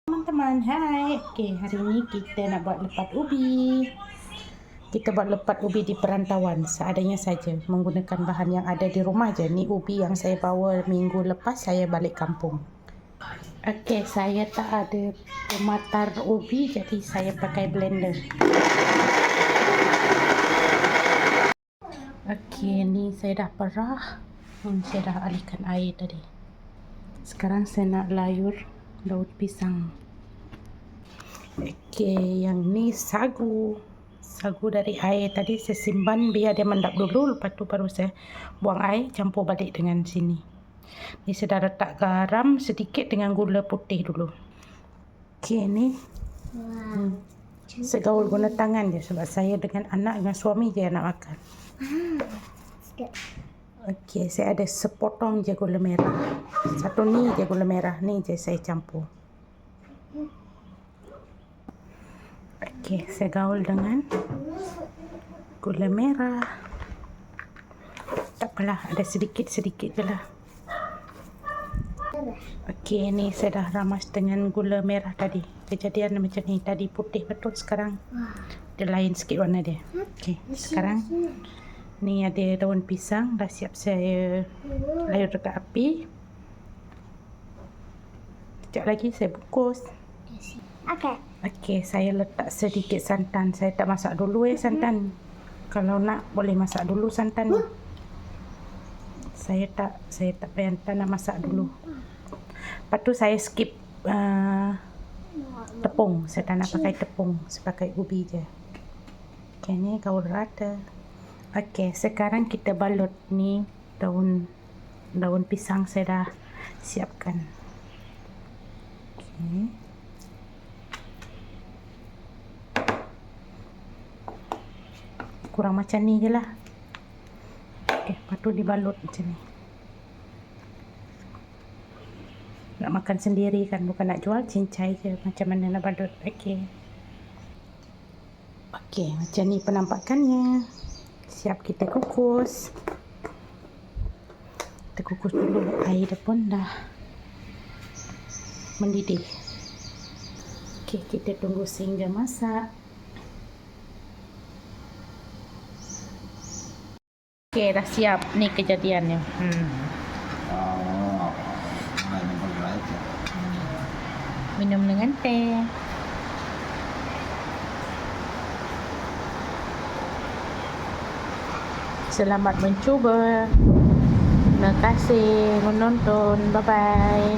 Teman-teman, hai. Okey, hari ni kita nak buat lepat ubi. Kita buat lepat ubi di perantauan seadanya saja menggunakan bahan yang ada di rumah je. Ni ubi yang saya bawa minggu lepas saya balik kampung. Okey, saya tak ada pematar ubi jadi saya pakai blender. Okey, ni saya dah perah. Saya dah alihkan air tadi. Sekarang saya nak layur daun pisang. Okey, yang ni sagu. Sagu dari air tadi saya simpan biar dia mendap dulu. Lepas tu baru saya buang air, campur balik dengan sini. Ni saya dah letak garam sedikit dengan gula putih dulu. Okey, ni saya gaul guna tangan je sebab saya dengan anak dengan suami je nak makan. Okey, saya ada sepotong je gula merah. Satu ni je gula merah, ni je saya campur. Okey, saya gaul dengan gula merah. Tak apalah, ada sedikit-sedikit je lah. Okey, ni saya dah ramas dengan gula merah tadi. Kejadian macam ni, tadi putih betul, sekarang dia lain sikit warna dia. Okey, sekarang ni ada daun pisang, dah siap saya layur dekat api. Sekejap lagi saya bungkus. Okey, saya letak sedikit santan. Saya tak masak dulu santan. Kalau nak boleh masak dulu santan ni. Saya tak nak masak dulu. Lepas tu saya skip tepung. Saya tak nak pakai tepung, saya pakai ubi je. Okey, ni gaul rata. Okey, sekarang kita balut ni daun pisang saya dah siapkan. Okey. Kurang macam ni je lah. Okey, lepas tu dibalut macam ni. Nak makan sendiri kan, bukan nak jual, cincai je macam mana nak balut. Okey. Okey, macam ni penampakannya. Siap kita kukus. Kita kukus dulu, air dia pun dah mendidih. Okey, kita tunggu sehingga masak. Okey, dah siap. Ni kejadiannya. Minum dengan teh. Selamat mencuba. Terima kasih menonton. Bye-bye.